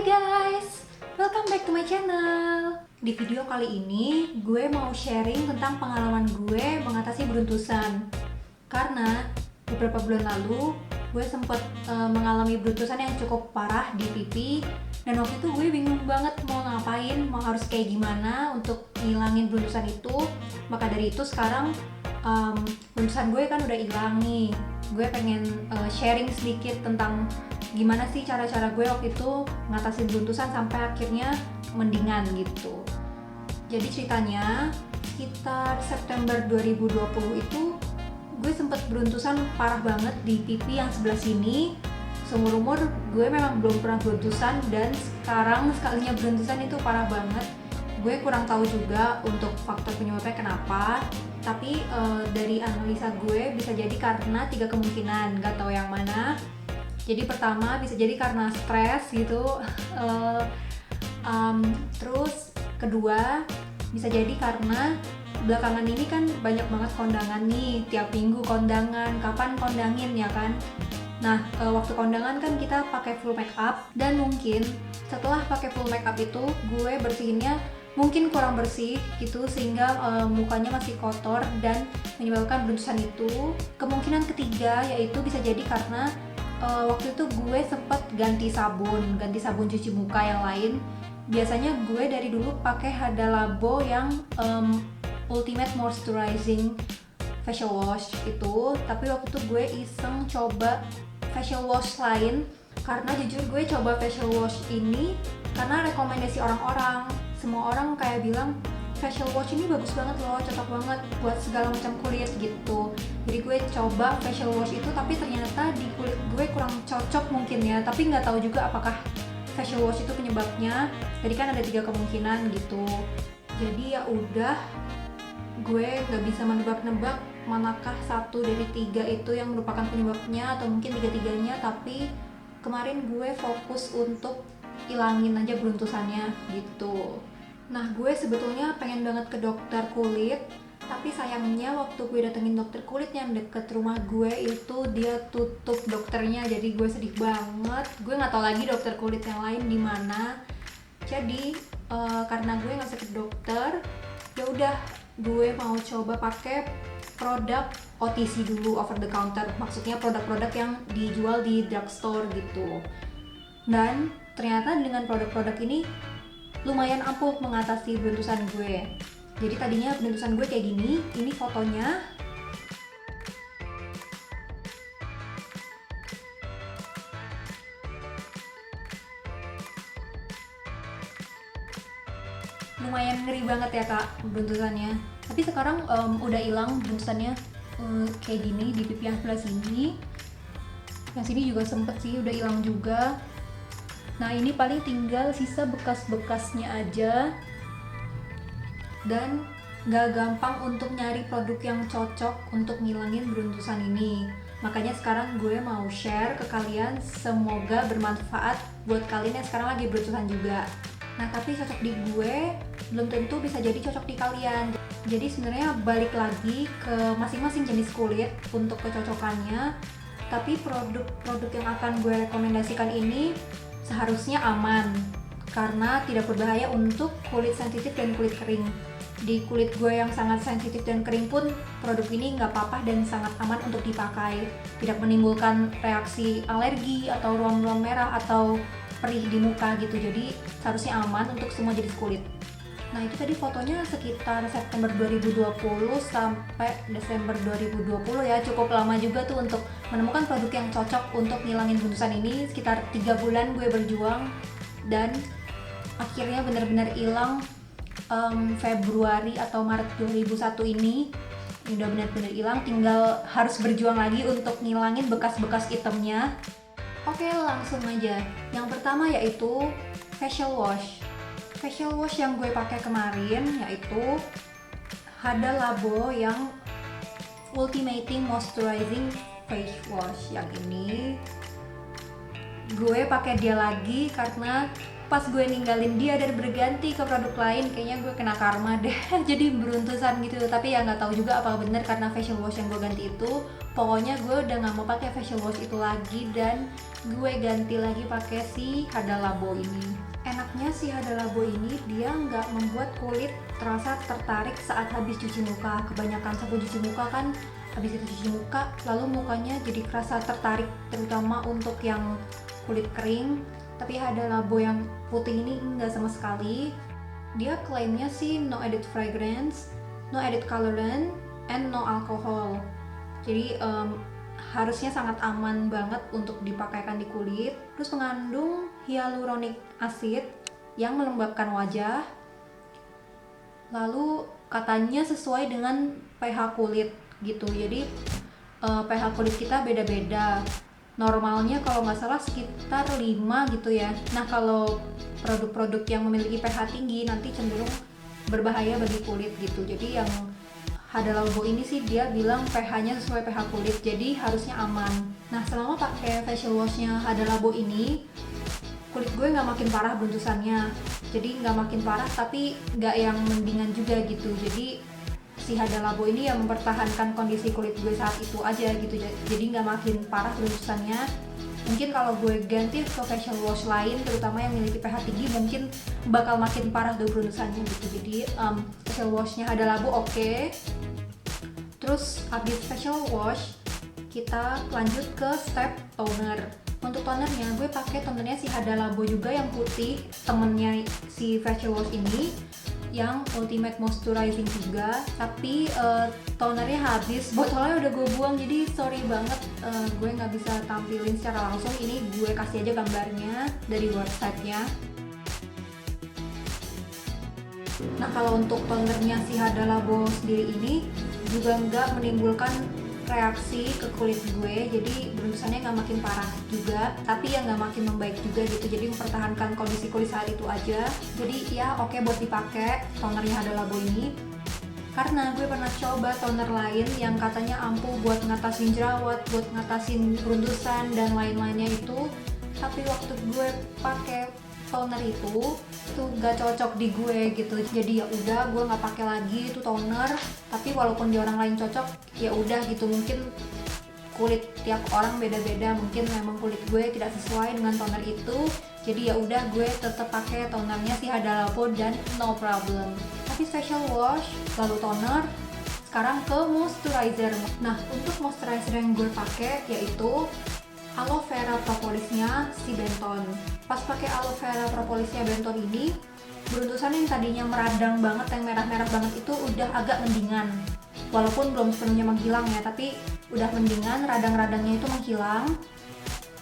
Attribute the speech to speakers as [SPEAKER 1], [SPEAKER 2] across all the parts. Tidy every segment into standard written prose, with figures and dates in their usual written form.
[SPEAKER 1] guys, welcome back to my channel. Di video kali ini, gue mau sharing tentang pengalaman gue mengatasi beruntusan. Karena beberapa bulan lalu, gue sempat mengalami beruntusan yang cukup parah di pipi. Dan waktu itu gue bingung banget mau ngapain, mau harus kayak gimana untuk ngilangin beruntusan itu. Maka dari itu sekarang beruntusan gue kan udah hilang nih. Gue pengen sharing sedikit tentang gimana sih cara-cara gue waktu itu ngatasin beruntusan sampai akhirnya mendingan gitu. Jadi ceritanya sekitar September 2020 itu gue sempet beruntusan parah banget di pipi yang sebelah sini. Seumur umur gue memang belum pernah beruntusan, dan sekarang sekalinya beruntusan itu parah banget. Gue kurang tahu juga untuk faktor penyebabnya kenapa, tapi dari analisa gue bisa jadi karena 3 kemungkinan, gak tahu yang mana. Jadi pertama bisa jadi karena stres gitu, terus kedua bisa jadi karena belakangan ini kan banyak banget kondangan nih, tiap minggu kondangan, kapan kondangin ya kan. Nah waktu kondangan kan kita pakai full make up, dan mungkin setelah pakai full make up itu gue bersihinnya mungkin kurang bersih gitu, sehingga mukanya masih kotor dan menyebabkan beruntusan itu. Kemungkinan ketiga yaitu bisa jadi karena waktu itu gue sempet ganti sabun cuci muka yang lain. Biasanya gue dari dulu pakai Hada Labo yang Ultimate Moisturizing Facial Wash itu, tapi waktu itu gue iseng coba facial wash lain. Karena jujur gue coba facial wash ini karena rekomendasi orang-orang. Semua orang kayak bilang facial wash ini bagus banget loh, cocok banget buat segala macam kulit gitu. Jadi gue coba facial wash itu, tapi ternyata di kulit gue kurang cocok mungkin ya. Tapi nggak tahu juga apakah facial wash itu penyebabnya. Jadi kan ada 3 kemungkinan gitu. Jadi ya udah, gue nggak bisa menebak-nebak manakah satu dari 3 itu yang merupakan penyebabnya, atau mungkin 3-tiganya. Tapi kemarin gue fokus untuk ilangin aja beruntusannya gitu. Nah gue sebetulnya pengen banget ke dokter kulit, tapi sayangnya waktu gue datengin dokter kulit yang deket rumah gue itu dia tutup dokternya. Jadi gue sedih banget, gue nggak tahu lagi dokter kulit yang lain di mana. Jadi karena gue nggak bisa ke dokter, ya udah gue mau coba pakai produk OTC dulu, over the counter, maksudnya produk-produk yang dijual di drugstore gitu. Dan ternyata dengan produk-produk ini lumayan ampuh mengatasi beruntusan gue. Jadi tadinya beruntusan gue kayak gini, ini fotonya. Lumayan ngeri banget ya kak beruntusannya. Tapi sekarang udah hilang beruntusannya, kayak gini di pipi yang sebelah sini. Yang sini juga sempet sih udah hilang juga. Nah ini paling tinggal sisa bekas-bekasnya aja, dan gak gampang untuk nyari produk yang cocok untuk ngilangin beruntusan ini. Makanya sekarang gue mau share ke kalian, semoga bermanfaat buat kalian yang sekarang lagi beruntusan juga. Nah tapi cocok di gue belum tentu bisa jadi cocok di kalian. Jadi sebenarnya balik lagi ke masing-masing jenis kulit untuk kecocokannya. Tapi produk-produk yang akan gue rekomendasikan ini seharusnya aman karena tidak berbahaya untuk kulit sensitif dan kulit kering. Di kulit gue yang sangat sensitif dan kering pun produk ini nggak apa-apa dan sangat aman untuk dipakai. Tidak menimbulkan reaksi alergi atau ruam-ruam merah atau perih di muka gitu. Jadi seharusnya aman untuk semua jenis kulit. Nah itu tadi fotonya sekitar September 2020 sampai Desember 2020 ya. Cukup lama juga tuh untuk menemukan produk yang cocok untuk ngilangin beruntusan ini. Sekitar 3 bulan gue berjuang, dan akhirnya benar-benar hilang Februari atau Maret 2001 ini. Udah benar-benar hilang, tinggal harus berjuang lagi untuk ngilangin bekas-bekas itemnya. Oke langsung aja. Yang pertama yaitu facial wash. Facial wash yang gue pakai kemarin yaitu Hada Labo yang Ultimating Moisturizing Face Wash. Yang ini gue pakai dia lagi karena pas gue ninggalin dia dan berganti ke produk lain, kayaknya gue kena karma deh. Jadi beruntusan gitu. Tapi ya nggak tahu juga apa bener karena facial wash yang gue ganti itu. Pokoknya gue udah nggak mau pakai facial wash itu lagi dan gue ganti lagi pakai si Hada Labo ini. Enaknya si Hada Labo ini dia nggak membuat kulit terasa tertarik saat habis cuci muka. Kebanyakan sabun cuci muka kan habis itu cuci muka lalu mukanya jadi kerasa tertarik, terutama untuk yang kulit kering. Tapi Hada Labo yang putih ini enggak sama sekali. Dia klaimnya sih no added fragrance, no added colorant, and no alcohol. Jadi harusnya sangat aman banget untuk dipakaikan di kulit. Terus mengandung hyaluronic acid yang melembabkan wajah. Lalu katanya sesuai dengan pH kulit gitu. Jadi pH kulit kita beda-beda. Normalnya kalau nggak salah sekitar 5 gitu ya. Nah kalau produk-produk yang memiliki pH tinggi nanti cenderung berbahaya bagi kulit gitu. Jadi yang Hada Labo ini sih dia bilang pH-nya sesuai pH kulit, jadi harusnya aman. Nah selama pakai facial wash-nya Hada Labo ini, kulit gue nggak makin parah beruntusannya. Jadi nggak makin parah tapi nggak yang mendingan juga gitu. Jadi si Hada Labo ini yang mempertahankan kondisi kulit gue saat itu aja gitu, jadi nggak makin parah beruntusannya. Mungkin kalau gue ganti ke facial wash lain terutama yang memiliki pH tinggi mungkin bakal makin parah tuh beruntusannya gitu. Jadi facial washnya Hada Labo oke. Terus habis facial wash kita lanjut ke step toner. Untuk tonernya gue pakai tonernya si Hada Labo juga yang putih, temennya si facial wash ini, yang ultimate moisturizing juga. Tapi tonernya habis, botolnya udah gue buang, jadi sorry banget gue nggak bisa tampilin secara langsung. Ini gue kasih aja gambarnya dari websitenya. Nah kalau untuk tonernya si Hada Labo sendiri ini juga nggak menimbulkan reaksi ke kulit gue, jadi beruntusannya nggak makin parah juga, tapi ya nggak makin membaik juga gitu. Jadi mempertahankan kondisi kulit saat itu aja. Jadi ya oke buat dipakai tonernya Hada Labo ini. Karena gue pernah coba toner lain yang katanya ampuh buat ngatasin jerawat, buat ngatasin beruntusan dan lain-lainnya itu. Tapi waktu gue pakai toner itu tuh gak cocok di gue gitu. Jadi ya udah gue nggak pakai lagi itu toner. Tapi walaupun di orang lain cocok, ya udah gitu. Mungkin kulit tiap orang beda-beda, mungkin memang kulit gue tidak sesuai dengan toner itu. Jadi ya udah gue tetap pakai tonernya si Hada Labo dan no problem. Tapi facial wash lalu toner, sekarang ke moisturizer. Nah untuk moisturizer yang gue pakai yaitu aloe vera propolisnya si Benton. Pas pakai aloe vera propolisnya Benton ini, beruntusan yang tadinya meradang banget, yang merah-merah banget itu udah agak mendingan. Walaupun belum sepenuhnya menghilang ya, tapi udah mendingan, radang-radangnya itu menghilang.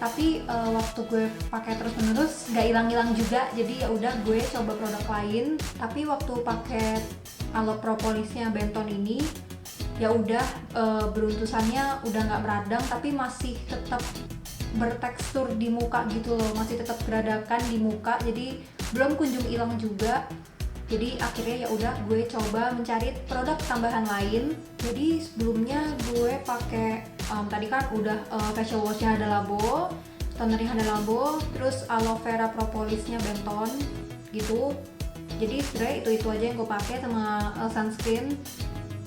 [SPEAKER 1] Tapi waktu gue pakai terus-menerus nggak hilang-hilang juga, jadi ya udah gue coba produk lain. Tapi waktu pakai aloe propolisnya Benton ini, ya udah beruntusannya udah nggak meradang, tapi masih tetap bertekstur di muka gitu loh, masih tetap geradakan di muka, jadi belum kunjung hilang juga. Jadi akhirnya ya udah gue coba mencari produk tambahan lain. Jadi sebelumnya gue pakai tadi kan udah facial washnya Hada Labo, tonernya Hada Labo, terus aloe vera propolisnya Benton gitu. Jadi sebenarnya itu aja yang gue pakai sama sunscreen.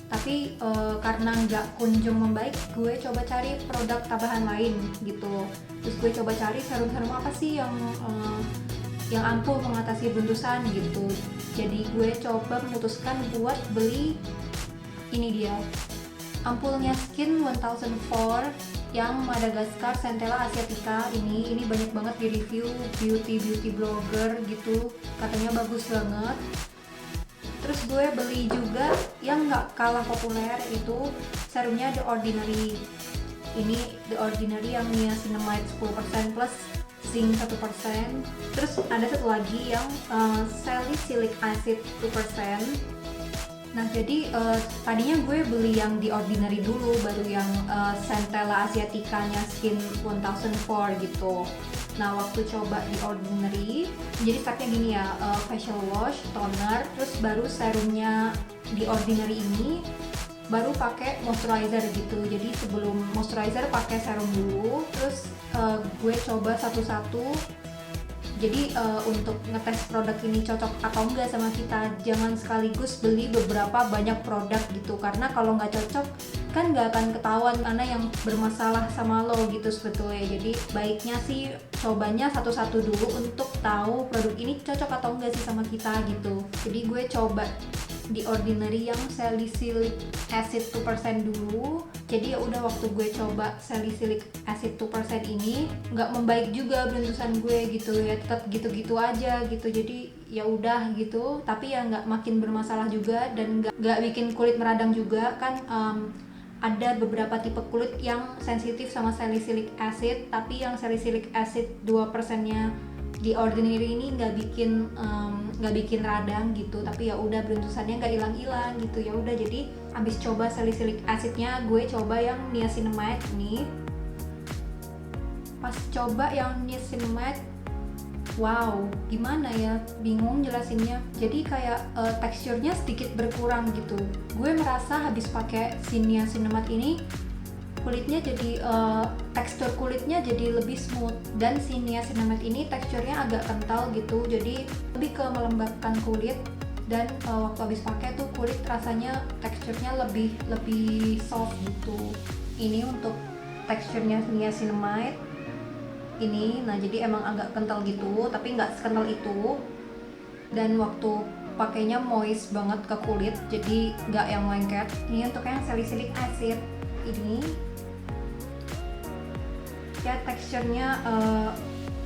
[SPEAKER 1] Tapi karena nggak kunjung membaik, gue coba cari produk tambahan lain gitu. Terus gue coba cari serum-serum apa sih yang ampuh mengatasi beruntusan gitu. Jadi gue coba memutuskan buat beli ini dia, ampulnya Skin 1004 yang Madagascar Centella Asiatica. Ini banyak banget di review beauty blogger gitu, katanya bagus banget. Terus gue beli juga yang nggak kalah populer itu serumnya The Ordinary. Ini The Ordinary yang niacinamide 10% plus zinc 1%. Terus ada satu lagi yang salicylic acid 2%. Nah jadi tadinya gue beli yang The Ordinary dulu, baru yang Centella Asiatica-nya Skin 1004 gitu. Nah waktu coba The Ordinary, jadi stepnya gini ya, facial wash, toner, terus baru serumnya The Ordinary ini, baru pakai moisturizer gitu. Jadi sebelum moisturizer pakai serum dulu, terus gue coba satu-satu Jadi untuk ngetes produk ini cocok atau enggak sama kita, jangan sekaligus beli beberapa banyak produk gitu, karena kalau nggak cocok kan nggak akan ketahuan mana yang bermasalah sama lo gitu sebetulnya. Jadi baiknya sih cobanya satu-satu dulu untuk tahu produk ini cocok atau enggak sih sama kita gitu. Jadi gue coba The Ordinary yang salicylic acid 2% dulu. Jadi ya udah, waktu gue coba salicylic acid 2% ini nggak membaik juga beruntusan gue gitu ya, tetap gitu-gitu aja gitu. Jadi ya udah gitu, tapi ya nggak makin bermasalah juga dan nggak bikin kulit meradang juga kan. Ada beberapa tipe kulit yang sensitif sama salicylic acid, tapi yang salicylic acid 2%-nya The Ordinary ini nggak bikin radang gitu, tapi ya udah beruntusannya nggak hilang-hilang gitu. Ya udah, jadi abis coba salicylic acidnya, gue coba yang niacinamide nih. Pas coba yang niacinamide, wow, gimana ya, bingung jelasinnya. Jadi kayak teksturnya sedikit berkurang gitu. Gue merasa habis pakai si niacinamide ini kulitnya jadi tekstur kulitnya jadi lebih smooth, dan si niacinamide ini teksturnya agak kental gitu, jadi lebih ke melembabkan kulit. Dan waktu habis pakai tuh kulit rasanya teksturnya lebih soft gitu. Ini untuk teksturnya niacinamide ini. Nah jadi emang agak kental gitu, tapi nggak sekental itu. Dan waktu pakainya moist banget ke kulit, jadi nggak yang lengket. Ini untuk yang salicylic acid ini ya, teksturnya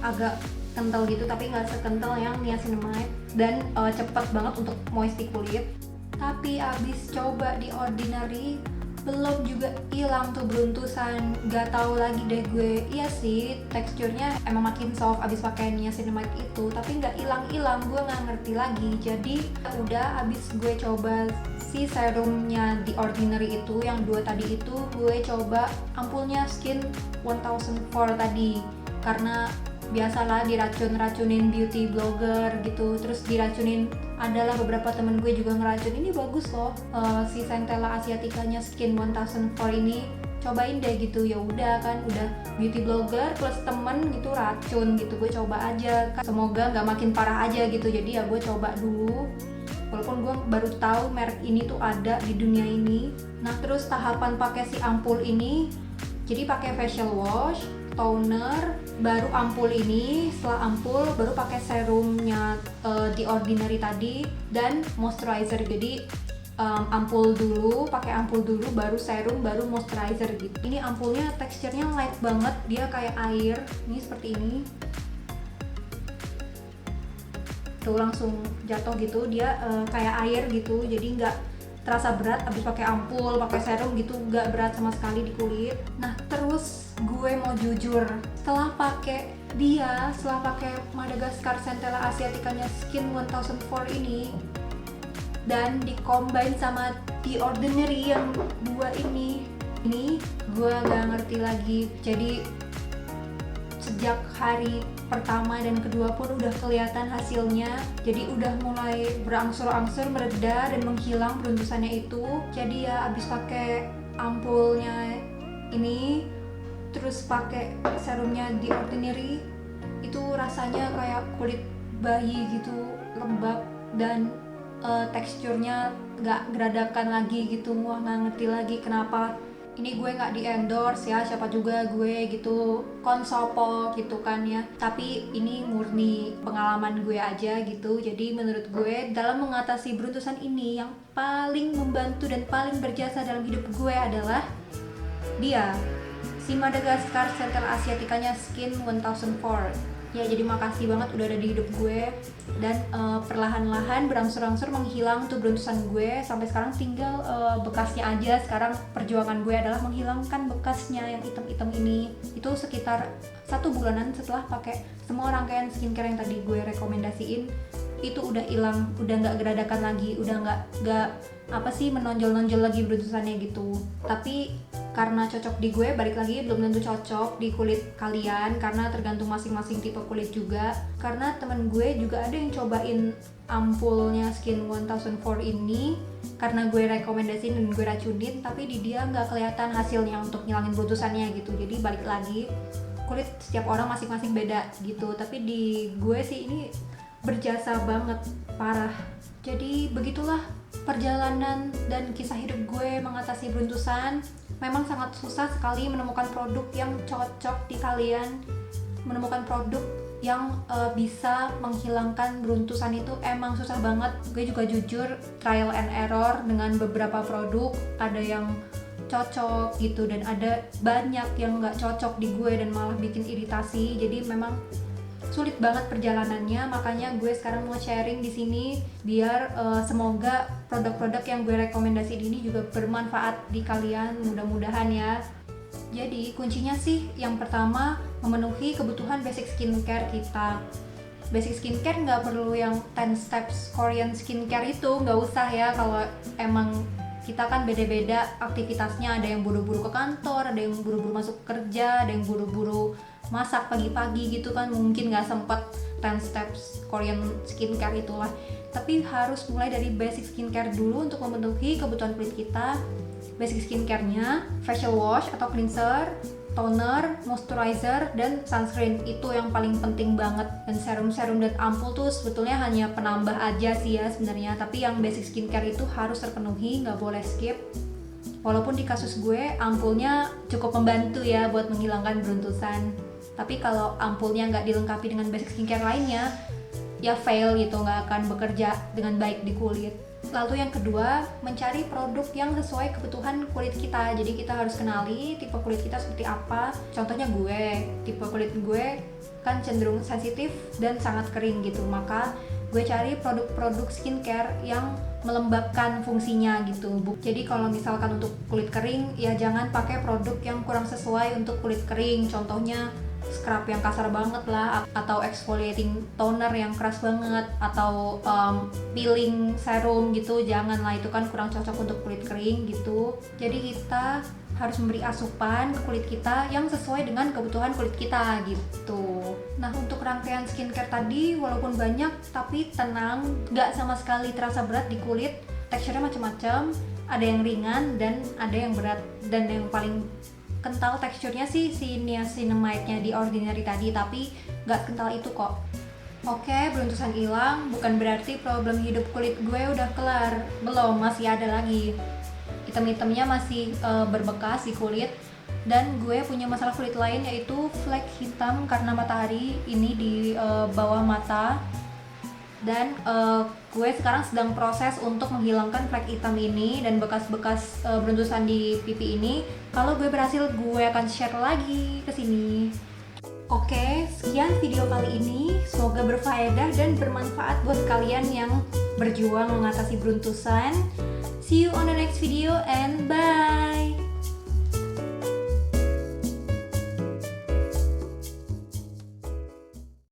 [SPEAKER 1] agak kental gitu, tapi nggak sekental yang niacinamide, dan cepet banget untuk moist di kulit. Tapi abis coba di Ordinary belum juga hilang tuh beruntusan. Nggak tahu lagi deh gue. Iya sih, teksturnya emang makin soft abis pakai niacinamide itu, tapi nggak hilang-hilang. Gue nggak ngerti lagi. Jadi udah, abis gue coba si serumnya The Ordinary itu, yang 2 tadi itu, gue coba ampulnya Skin 1004 tadi, karena biasalah diracun-racunin beauty blogger gitu, terus diracunin, adalah beberapa temen gue juga ngeracun, ini bagus loh si Centella Asiaticanya Skin 1004 ini, cobain deh gitu. Ya udah kan, udah beauty blogger plus temen gitu racun gitu, gue coba aja kan, semoga nggak makin parah aja gitu. Jadi ya gue coba dulu, walaupun gue baru tahu merek ini tuh ada di dunia ini. Nah terus tahapan pakai si ampul ini, jadi pakai facial wash, toner, baru ampul ini. Setelah ampul baru pakai serumnya The Ordinary tadi, dan moisturizer. Jadi ampul dulu, pakai ampul dulu, baru serum, baru moisturizer gitu. Ini ampulnya teksturnya light banget, dia kayak air. Ini seperti ini. Tuh langsung jatuh gitu, dia kayak air gitu, jadi nggak terasa berat. Abis pakai ampul, pakai serum gitu, nggak berat sama sekali di kulit. Nah terus gue mau jujur, setelah pakai Madagascar Centella Asiaticanya Skin 1004 ini, dan di-combine sama The Ordinary yang 2 ini gue nggak ngerti lagi. Jadi sejak hari pertama dan kedua pun udah kelihatan hasilnya. Jadi udah mulai berangsur-angsur mereda dan menghilang beruntusannya itu. Jadi ya abis pakai ampulnya ini, terus pakai serumnya The Ordinary, itu rasanya kayak kulit bayi gitu, lembab, dan teksturnya nggak geradakan lagi gitu. Wah, nggak ngerti lagi kenapa. Ini gue nggak di endorse ya, siapa juga gue gitu konsopo gitu kan ya, tapi ini murni pengalaman gue aja gitu. Jadi menurut gue dalam mengatasi beruntusan ini, yang paling membantu dan paling berjasa dalam hidup gue adalah dia, si Madagascar Centella Asiaticanya Skin 1004. Ya jadi makasih banget udah ada di hidup gue, dan perlahan-lahan berangsur-angsur menghilang tuh beruntusan gue. Sampai sekarang tinggal bekasnya aja. Sekarang perjuangan gue adalah menghilangkan bekasnya yang hitam-hitam ini. Itu sekitar 1 bulanan setelah pakai semua rangkaian skincare yang tadi gue rekomendasiin. Itu udah hilang, udah nggak geradakan lagi, udah nggak menonjol-nonjol lagi beruntusannya gitu. Tapi karena cocok di gue, balik lagi belum tentu cocok di kulit kalian, karena tergantung masing-masing tipe kulit juga. Karena temen gue juga ada yang cobain ampulnya Skin 1004 ini, karena gue rekomendasiin dan gue racunin, tapi di dia nggak kelihatan hasilnya untuk ngilangin beruntusannya gitu. Jadi balik lagi, kulit setiap orang masing-masing beda gitu, tapi di gue sih ini berjasa banget, parah. Jadi begitulah perjalanan dan kisah hidup gue mengatasi beruntusan. Memang sangat susah sekali menemukan produk yang cocok di kalian. Menemukan produk yang bisa menghilangkan beruntusan itu emang susah banget. Gue juga jujur trial and error dengan beberapa produk, ada yang cocok gitu dan ada banyak yang nggak cocok di gue dan malah bikin iritasi. Jadi memang sulit banget perjalanannya, makanya gue sekarang mau sharing di sini biar semoga produk-produk yang gue rekomendasi ini juga bermanfaat di kalian, mudah-mudahan ya. Jadi kuncinya sih yang pertama memenuhi kebutuhan basic skincare kita. Basic skincare nggak perlu yang 10 steps Korean skincare itu, nggak usah ya. Kalau emang kita kan beda-beda aktivitasnya, ada yang buru-buru ke kantor, ada yang buru-buru masuk kerja, ada yang buru-buru masak pagi-pagi gitu kan, mungkin nggak sempet 10 steps Korean skincare itulah. Tapi harus mulai dari basic skincare dulu untuk memenuhi kebutuhan kulit kita. Basic skincare-nya facial wash atau cleanser, toner, moisturizer, dan sunscreen itu yang paling penting banget. Dan serum-serum dan ampul tuh sebetulnya hanya penambah aja sih ya sebenarnya, tapi yang basic skincare itu harus terpenuhi, nggak boleh skip. Walaupun di kasus gue ampulnya cukup membantu ya buat menghilangkan beruntusan, tapi kalau ampulnya nggak dilengkapi dengan basic skincare lainnya ya fail gitu, nggak akan bekerja dengan baik di kulit. Lalu yang kedua, mencari produk yang sesuai kebutuhan kulit kita. Jadi kita harus kenali tipe kulit kita seperti apa. Contohnya gue, tipe kulit gue kan cenderung sensitif dan sangat kering gitu. Maka gue cari produk-produk skincare yang melembabkan fungsinya gitu. Jadi kalau misalkan untuk kulit kering, ya jangan pakai produk yang kurang sesuai untuk kulit kering. Contohnya scrub yang kasar banget lah, atau exfoliating toner yang keras banget, atau peeling serum gitu, janganlah, itu kan kurang cocok untuk kulit kering gitu. Jadi kita harus memberi asupan ke kulit kita yang sesuai dengan kebutuhan kulit kita gitu. Nah untuk rangkaian skincare tadi walaupun banyak tapi tenang, gak sama sekali terasa berat di kulit. Teksturnya macam-macam, ada yang ringan dan ada yang berat, dan yang paling kental teksturnya sih si niacinamide-nya di Ordinary tadi, tapi gak kental itu kok. Oke, beruntusan hilang bukan berarti problem hidup kulit gue udah kelar. Belum, masih ada lagi. Item-itemnya masih berbekas di kulit. Dan gue punya masalah kulit lain, yaitu flek hitam karena matahari ini di bawah mata. Dan gue sekarang sedang proses untuk menghilangkan flek hitam ini dan bekas-bekas beruntusan di pipi ini. Kalau gue berhasil, gue akan share lagi ke sini. Oke, sekian video kali ini. Semoga berfaedah dan bermanfaat buat kalian yang berjuang mengatasi beruntusan. See you on the next video and bye!